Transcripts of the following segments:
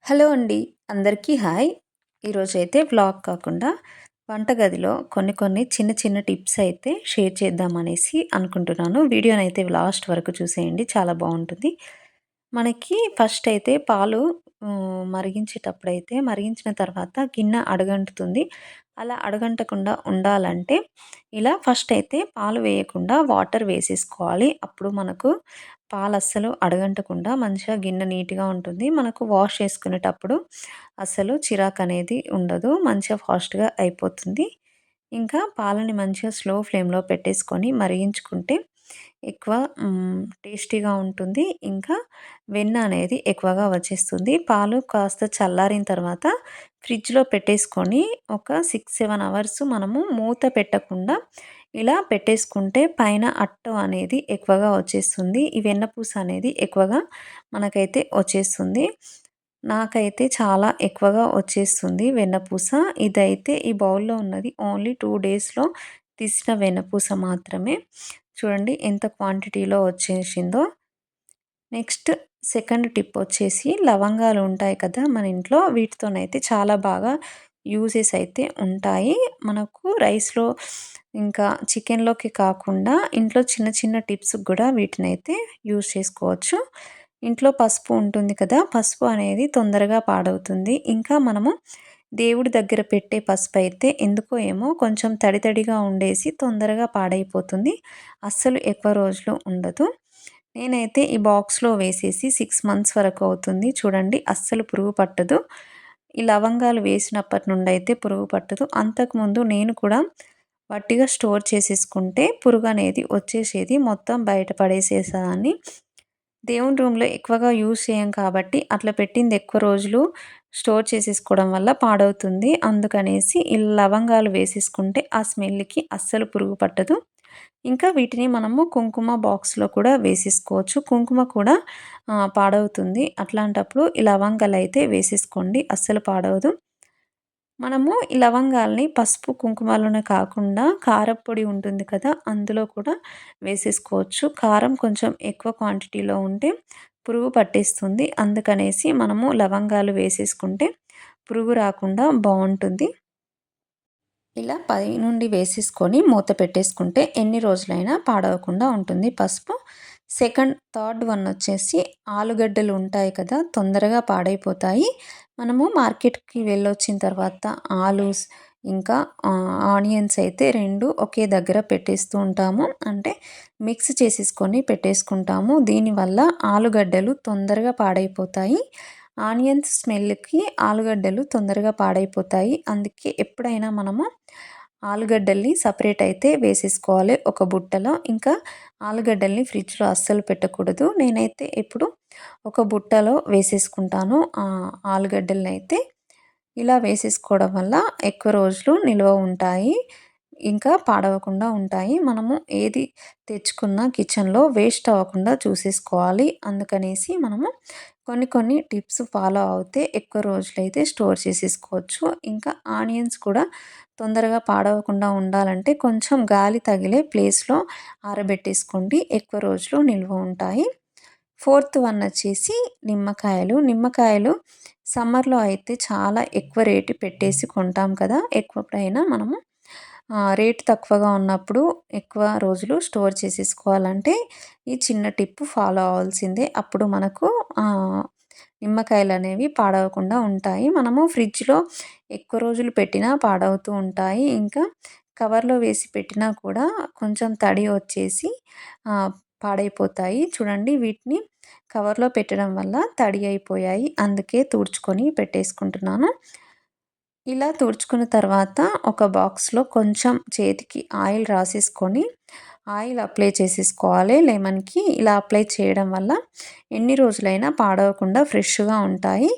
Hello అండి. అందరికీ hi. ఈరోజైతే వ్లాగ్ కాకుండా వంటగదిలో కొన్ని చిన్న చిన్న టిప్స్ అయితే షేర్ చేద్దామనేసి అనుకుంటున్నాను. వీడియోనైతే లాస్ట్ వరకు చూసేయండి. చాలా బావుంటుంది. మనకి ఫస్ట్ అయితే పాలు మరిగించేటప్పుడైతే మరిగించిన తర్వాత గిన్నె అడుగంటుతుంది. అలా అడుగంటకుండా ఉండాలంటే ఇలా ఫస్ట్ అయితే పాలు వేయకుండా వాటర్ వేసేసుకోవాలి. అప్పుడు మనకు పాలస్సలు అడుగంటకుండా మంచిగా గిన్నె నీట్‌గా ఉంటుంది. మనకు వాష్ చేసుకునేటప్పుడు అస్సలు చిరాకనేది ఉండదు. మంచిగా ఫాస్ట్‌గా అయిపోతుంది. ఇంకా పాలని మంచిగా స్లో ఫ్లేమ్‌లో పెట్టేసుకొని మరిగించుకుంటే ఎక్కువ టేస్టీగా ఉంటుంది. ఇంకా వెన్న అనేది ఎక్కువగా వచ్చేస్తుంది. పాలు కాస్త చల్లారిన తర్వాత ఫ్రిడ్జ్‌లో పెట్టేసుకొని ఒక 6, 7 అవర్స్ మనము మూత పెట్టకుండా ఇలా పెట్టేసుకుంటే పైన అట్టు అనేది ఎక్కువగా వచ్చేస్తుంది. ఈ వెన్నపూస అనేది ఎక్కువగా మనకైతే వచ్చేస్తుంది. నాకైతే చాలా ఎక్కువగా వచ్చేస్తుంది వెన్నపూస. ఇదైతే ఈ బౌల్‌లో ఉన్నది ఓన్లీ 2 డేస్‌లో తీసిన వెన్నపూస మాత్రమే. చూడండి ఎంత క్వాంటిటీలో వచ్చేసిందో. నెక్స్ట్ సెకండ్ టిప్ వచ్చేసి లవంగాలు ఉంటాయి కదా మన ఇంట్లో, వీటితోనైతే చాలా బాగా యూజెస్ అయితే ఉంటాయి. మనకు రైస్‌లో ఇంకా చికెన్‌లోకి కాకుండా ఇంట్లో చిన్న చిన్న టిప్స్ కూడా వీటినైతే యూజ్ చేసుకోవచ్చు. ఇంట్లో పసుపు ఉంటుంది కదా! పసుపు అనేది తొందరగా పాడవుతుంది. ఇంకా మనము దేవుడి దగ్గర పెట్టే పసుపయితే ఎందుకో ఏమో కొంచెం తడి తడిగా ఉండేసి తొందరగా పాడైపోతుంది. అస్సలు ఎక్కువ రోజులు ఉండదు. నేనైతే ఈ బాక్స్‌లో వేసేసి 6 మంత్స్ వరకు అవుతుంది. చూడండి అస్సలు పురుగు పట్టదు. ఈ లవంగాలు వేసినప్పటి నుండైతే పురుగు పట్టదు. అంతకుముందు నేను కూడా వట్టిగా స్టోర్ చేసేసుకుంటే పురుగనేది వచ్చేసేది. మొత్తం బయట పడేసేసేదాన్ని. దేవుని రూమ్‌లో ఎక్కువగా యూజ్ చేయం కాబట్టి అట్లా పెట్టింది ఎక్కువ రోజులు స్టోర్ చేసేసుకోవడం వల్ల పాడవుతుంది. అందుకనేసి ఈ లవంగాలు వేసేసుకుంటే ఆ స్మెల్‌కి అస్సలు పురుగు పట్టదు. ఇంకా వీటిని మనము కుంకుమ బాక్స్‌లో కూడా వేసేసుకోవచ్చు. కుంకుమ కూడా పాడవుతుంది. అట్లాంటప్పుడు ఈ లవంగాలైతే వేసేసుకోండి. అస్సలు పాడవదు. మనము ఈ లవంగాల్ని పసుపు, కుంకుమలోనే కాకుండా కారప్పొడి ఉంటుంది కదా! అందులో కూడా వేసేసుకోవచ్చు. కారం కొంచెం ఎక్కువ క్వాంటిటీలో ఉంటే పురుగు పట్టేస్తుంది. అందుకనేసి మనము లవంగాలు వేసేసుకుంటే పురుగు రాకుండా బావుంటుంది. ఇలా పైనుండి వేసేసుకొని మూత పెట్టేసుకుంటే ఎన్ని రోజులైనా పాడవకుండా ఉంటుంది పసుపు. థర్డ్ వన్ వచ్చేసి ఆలుగడ్డలు ఉంటాయి కదా! తొందరగా పాడైపోతాయి. మనము మార్కెట్‌కి వెళ్ళొచ్చిన తర్వాత ఆలూస్ ఇంకా ఆనియన్స్ అయితే 2 ఒకే దగ్గర పెట్టేస్తూ ఉంటాము. అంటే మిక్స్ చేసేసుకొని పెట్టేసుకుంటాము. దీనివల్ల ఆలుగడ్డలు తొందరగా పాడైపోతాయి. ఆనియన్స్ స్మెల్‌కి ఆలుగడ్డలు తొందరగా పాడైపోతాయి. అందుకే ఎప్పుడైనా మనము ఆలుగడ్డల్ని సెపరేట్ అయితే వేసేసుకోవాలి ఒక బుట్టలో. ఇంకా ఆలుగడ్డల్ని ఫ్రిడ్జ్‌లో అస్సలు పెట్టకూడదు. నేనైతే ఎప్పుడు ఒక బుట్టలో వేసేసుకుంటాను ఆలుగడ్డలనైతే. ఇలా వేసేసుకోవడం వల్ల ఎక్కువ రోజులు నిల్వ ఉంటాయి. ఇంకా పాడవకుండా ఉంటాయి. మనము ఏది తెచ్చుకున్నా కిచెన్‌లో వేస్ట్ అవ్వకుండా చూసేసుకోవాలి. అందుకనేసి మనము కొన్ని టిప్స్ ఫాలో అవుతే ఎక్కువ రోజులైతే స్టోర్ చేసేసుకోవచ్చు. ఇంకా ఆనియన్స్ కూడా తొందరగా పాడవకుండా ఉండాలంటే కొంచెం గాలి తగిలే ప్లేస్‌లో ఆరబెట్టేసుకోండి. ఎక్కువ రోజులు నిల్వ ఉంటాయి. ఫోర్త్ వన్ వచ్చేసి నిమ్మకాయలు. నిమ్మకాయలు సమ్మర్‌లో అయితే చాలా ఎక్కువ రేటు పెట్టేసి కొంటాం కదా! ఎప్పుడైనా మనము రేట్ తక్కువగా ఉన్నప్పుడు ఎక్కువ రోజులు స్టోర్ చేసేసుకోవాలంటే ఈ చిన్న టిప్ ఫాలో అవ్వాల్సిందే. అప్పుడు మనకు నిమ్మకాయలనేవి పాడవకుండా ఉంటాయి. మనము ఫ్రిడ్జ్‌లో ఎక్కువ రోజులు పెట్టినా పాడవుతూ ఉంటాయి. ఇంకా కవర్‌లో వేసి పెట్టినా కూడా కొంచెం తడి వచ్చేసి పాడైపోతాయి. చూడండి వీటిని కవర్‌లో పెట్టడం వల్ల తడి అయిపోయాయి. అందుకే తుడుచుకొని పెట్టేసుకుంటున్నాను. ఇలా తుడుచుకున్న తర్వాత ఒక బాక్స్‌లో కొంచెం చేతికి ఆయిల్ రాసేసుకొని ఆయిల్ అప్లై చేసేసుకోవాలి లెమన్‌కి. ఇలా అప్లై చేయడం వల్ల ఎన్ని రోజులైనా పాడవకుండా ఫ్రెష్‌గా ఉంటాయి.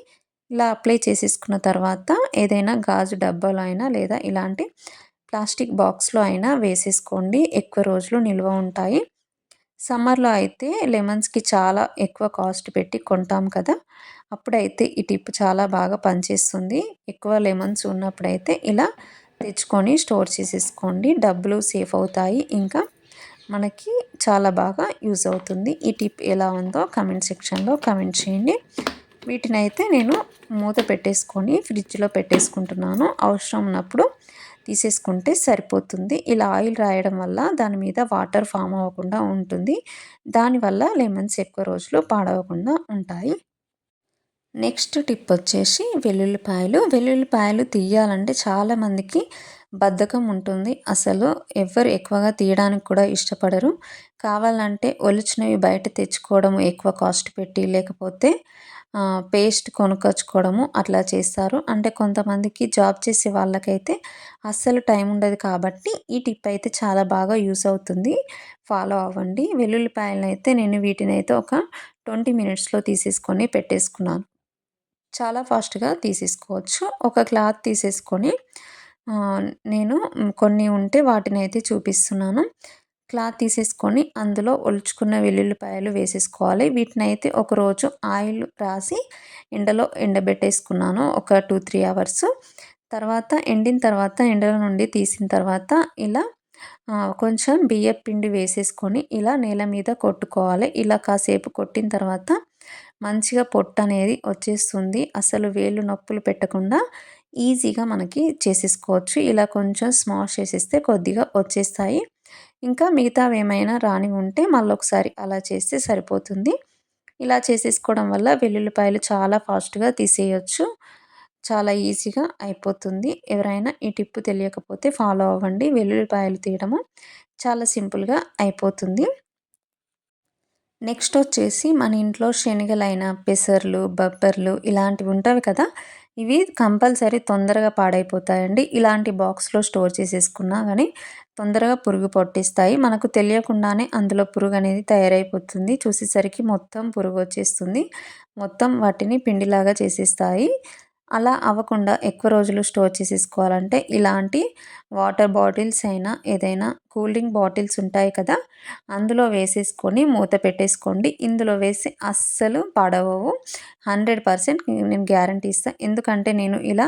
ఇలా అప్లై చేసేసుకున్న తర్వాత ఏదైనా గాజు డబ్బాలో అయినా లేదా ఇలాంటి ప్లాస్టిక్ బాక్స్‌లో అయినా వేసేసుకోండి. ఎక్కువ రోజులు నిల్వ ఉంటాయి. సమ్మర్‌లో అయితే లెమన్స్‌కి చాలా ఎక్కువ కాస్ట్ పెట్టి కొంటాం కదా! అప్పుడైతే ఈ టిప్ చాలా బాగా పనిచేస్తుంది. ఎక్కువ లెమన్స్ ఉన్నప్పుడైతే ఇలా తెచ్చుకొని స్టోర్ చేసేసుకోండి. డబ్బులు సేఫ్ అవుతాయి. ఇంకా మనకి చాలా బాగా యూజ్ అవుతుంది. ఈ టిప్ ఎలా ఉందో కామెంట్ సెక్షన్‌లో కామెంట్ చేయండి. వీటినైతే నేను మూత పెట్టేసుకొని ఫ్రిడ్జ్‌లో పెట్టేసుకుంటున్నాను. అవసరం ఉన్నప్పుడు తీసేసుకుంటే సరిపోతుంది. ఇలా ఆయిల్ రాయడం వల్ల దాని మీద వాటర్ ఫార్మ్ అవ్వకుండా ఉంటుంది. దానివల్ల లెమన్స్ ఎక్కువ రోజులు పాడవకుండా ఉంటాయి. నెక్స్ట్ టిప్ వచ్చేసి వెల్లుల్లిపాయలు. వెల్లుల్లిపాయలు తీయాలంటే చాలామందికి బద్ధకం ఉంటుంది. అసలు ఎవ్వరు ఎక్కువగా తీయడానికి కూడా ఇష్టపడరు. కావాలంటే ఒలిచినవి బయట తెచ్చుకోవడం ఎక్కువ కాస్ట్ పెట్టి, లేకపోతే పేస్ట్ కొనుక్కొచ్చుకోవడము అట్లా చేస్తారు. అంటే కొంతమందికి జాబ్ చేసే వాళ్ళకైతే అస్సలు టైం ఉండదు కాబట్టి ఈ టిప్ అయితే చాలా బాగా యూస్ అవుతుంది. ఫాలో అవ్వండి. వెల్లుల్లిపాయలనైతే నేను వీటినైతే ఒక 20 మినిట్స్‌లో తీసేసుకొని పెట్టేసుకున్నాను. చాలా ఫాస్ట్‌గా తీసేసుకోవచ్చు. ఒక క్లాత్ తీసేసుకొని నేను కొన్ని ఉంటే వాటినైతే చూపిస్తున్నాను. క్లాత్ తీసేసుకొని అందులో ఒలుచుకున్న వెల్లుల్లిపాయలు వేసేసుకోవాలి. వీటినైతే ఒకరోజు ఆయిల్ రాసి ఎండలో ఎండబెట్టేసుకున్నాను. ఒక 2, 3 అవర్స్. తర్వాత ఎండిన తర్వాత ఎండలో నుండి తీసిన తర్వాత ఇలా కొంచెం బియ్యపు పిండి వేసేసుకొని ఇలా నేల మీద కొట్టుకోవాలి. ఇలా కాసేపు కొట్టిన తర్వాత మంచిగా పొట్టనేది వచ్చేస్తుంది. అసలు వేళ్ళు నొప్పులు పెట్టకుండా ఈజీగా మనకి చేసేసుకోవచ్చు. ఇలా కొంచెం స్మాష్ చేసేస్తే కొద్దిగా వచ్చేస్తాయి. ఇంకా మిగతావేమైనా రానివి ఉంటే మళ్ళొకసారి అలా చేస్తే సరిపోతుంది. ఇలా చేసేసుకోవడం వల్ల వెల్లుల్లిపాయలు చాలా ఫాస్ట్‌గా తీసేయొచ్చు. చాలా ఈజీగా అయిపోతుంది. ఎవరైనా ఈ టిప్ తెలియకపోతే ఫాలో అవ్వండి. వెల్లుల్లిపాయలు తీయడము చాలా సింపుల్‌గా అయిపోతుంది. నెక్స్ట్ వచ్చేసి మన ఇంట్లో శనగలైన, పెసర్లు, బబ్బర్లు ఇలాంటివి ఉంటవి కదా! ఇవి కంపల్సరీ తొందరగా పాడైపోతాయండి. ఇలాంటి బాక్స్‌లో స్టోర్ చేసేసుకున్నా గానీ తొందరగా పురుగు పట్టేస్తాయి. మనకు తెలియకుండానే అందులో పురుగనేది తయారైపోతుంది. చూసేసరికి మొత్తం పురుగొచ్చేస్తుంది. మొత్తం వాటిని పిండిలాగా చేసేస్తాయి. అలా అవ్వకుండా ఎక్కువ రోజులు స్టోర్ చేసేసుకోవాలంటే ఇలాంటి వాటర్ బాటిల్స్ అయినా, ఏదైనా కూల్ డ్రింక్ బాటిల్స్ ఉంటాయి కదా! అందులో వేసేసుకొని మూత పెట్టేసుకోండి. ఇందులో వేసి అస్సలు పాడవవు. 100% నేను గ్యారంటీ ఇస్తా. ఎందుకంటే నేను ఇలా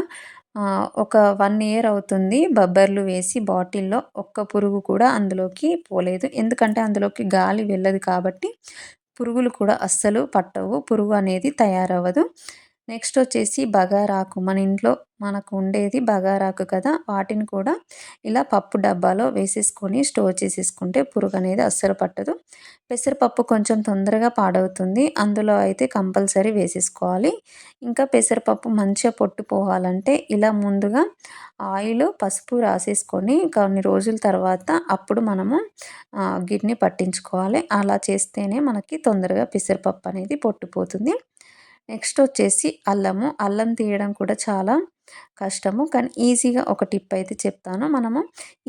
ఒక 1 ఇయర్ అవుతుంది బబ్బర్లు వేసి బాటిల్‌లో ఒక్క పురుగు కూడా అందులోకి పోలేదు. ఎందుకంటే అందులోకి గాలి వెళ్ళదు కాబట్టి పురుగులు కూడా అస్సలు పట్టవు. పురుగు అనేది తయారవ్వదు. నెక్స్ట్ వచ్చేసి బగారాకు. మన ఇంట్లో మనకు ఉండేది బగారాకు కదా! వాటిని కూడా ఇలా పప్పు డబ్బాలో వేసేసుకొని స్టోర్ చేసేసుకుంటే పురుగనేది అస్సలు పట్టదు. పెసరపప్పు కొంచెం తొందరగా పాడవుతుంది. అందులో అయితే కంపల్సరీ వేసేసుకోవాలి. ఇంకా పెసరపప్పు మంచిగా పొట్టు పోవాలంటే ఇలా ముందుగా ఆయిలు, పసుపు రాసేసుకొని కొన్ని రోజుల తర్వాత అప్పుడు మనము గిన్నె పట్టించుకోవాలి. అలా చేస్తేనే మనకి తొందరగా పెసరపప్పు అనేది పొట్టుపోతుంది. నెక్స్ట్ వచ్చేసి అల్లము. అల్లం తీయడం కూడా చాలా కష్టము. కానీ ఈజీగా ఒక టిప్ అయితే చెప్తాను. మనము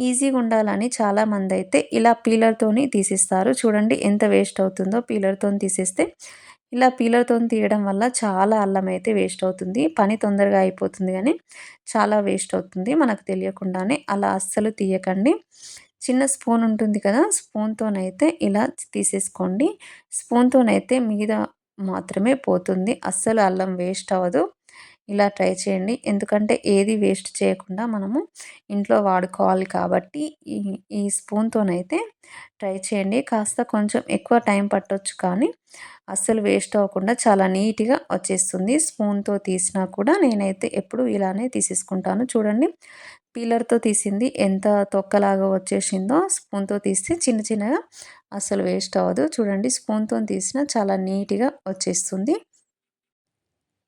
ఈజీగా ఉండాలని చాలామందైతే ఇలా పీలర్‌తోని తీసేస్తారు. చూడండి ఎంత వేస్ట్ అవుతుందో పీలర్‌తోని తీసేస్తే. ఇలా పీలర్‌తోని తీయడం వల్ల చాలా అల్లం అయితే వేస్ట్ అవుతుంది. పని తొందరగా అయిపోతుంది గానీ చాలా వేస్ట్ అవుతుంది మనకు తెలియకుండానే. అలా అస్సలు తీయకండి. చిన్న స్పూన్ ఉంటుంది కదా! స్పూన్‌తోనైతే ఇలా తీసేసుకోండి. స్పూన్‌తోనైతే మీద మాత్రమే పోతుంది. అస్సలు అల్లం వేస్ట్ అవ్వదు. ఇలా ట్రై చేయండి. ఎందుకంటే ఏది వేస్ట్ చేయకుండా మనము ఇంట్లో వాడుకోవాలి కాబట్టి ఈ ఈ స్పూన్‌తోనైతే ట్రై చేయండి. కాస్త కొంచెం ఎక్కువ టైం పట్టొచ్చు కానీ అస్సలు వేస్ట్ అవ్వకుండా చాలా నీట్‌గా వచ్చేస్తుంది. స్పూన్‌తో తీసినా కూడా నేనైతే ఎప్పుడు ఇలానే తీసేసుకుంటాను. చూడండి పీలర్‌తో తీసింది ఎంత తొక్కలాగా వచ్చేసిందో స్పూన్‌తో తీస్తే చిన్న చిన్నగా అస్సలు వేస్ట్ అవ్వదు. చూడండి స్పూన్‌తోని తీసినా చాలా నీట్‌గా వచ్చేస్తుంది.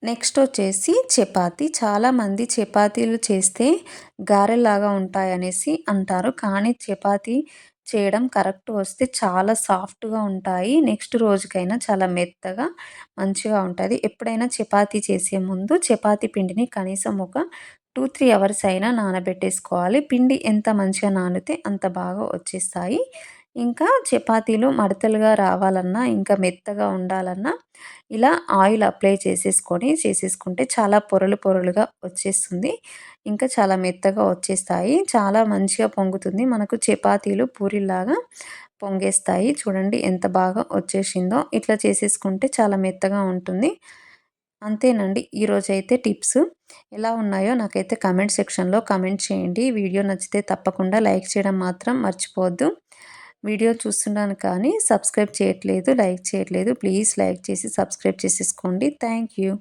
నెక్స్ట్ వచ్చేసి చపాతీ. చాలామంది చపాతీలు చేస్తే గారెల్లాగా ఉంటాయనేసి అంటారు. కానీ చపాతీ చేయడం కరెక్ట్ వస్తే చాలా సాఫ్ట్‌గా ఉంటాయి. నెక్స్ట్ రోజుకైనా చాలా మెత్తగా మంచిగా ఉంటది. ఎప్పుడైనా చపాతీ చేసే ముందు చపాతీ పిండిని కనీసం ఒక 2, 3 అవర్స్ అయినా నానబెట్టేసుకోవాలి. పిండి ఎంత మంచిగా నానితే అంత బాగా వచ్చేస్తాయి. ఇంకా చపాతీలు మడతలుగా రావాలన్నా, ఇంకా మెత్తగా ఉండాలన్నా ఇలా ఆయిల్ అప్లై చేసేసుకుంటే చాలా పొరలు పొరలుగా వచ్చేస్తుంది. ఇంకా చాలా మెత్తగా వచ్చేస్తాయి. చాలా మంచిగా పొంగుతుంది. మనకు చపాతీలు పూరిల్లాగా పొంగేస్తాయి. చూడండి ఎంత బాగా వచ్చేసిందో. ఇట్లా చేసేసుకుంటే చాలా మెత్తగా ఉంటుంది. అంతేనండి. ఈరోజైతే టిప్స్ ఎలా ఉన్నాయో నాకైతే కామెంట్ సెక్షన్‌లో కామెంట్ చేయండి. వీడియో నచ్చితే తప్పకుండా లైక్ చేయడం మాత్రం మర్చిపోవద్దు. వీడియో చూస్తున్నాను కానీ సబ్స్క్రైబ్ చేయట్లేదు, లైక్ చేయట్లేదు. ప్లీజ్ లైక్ చేసి సబ్స్క్రైబ్ చేసేసుకోండి. Thank you.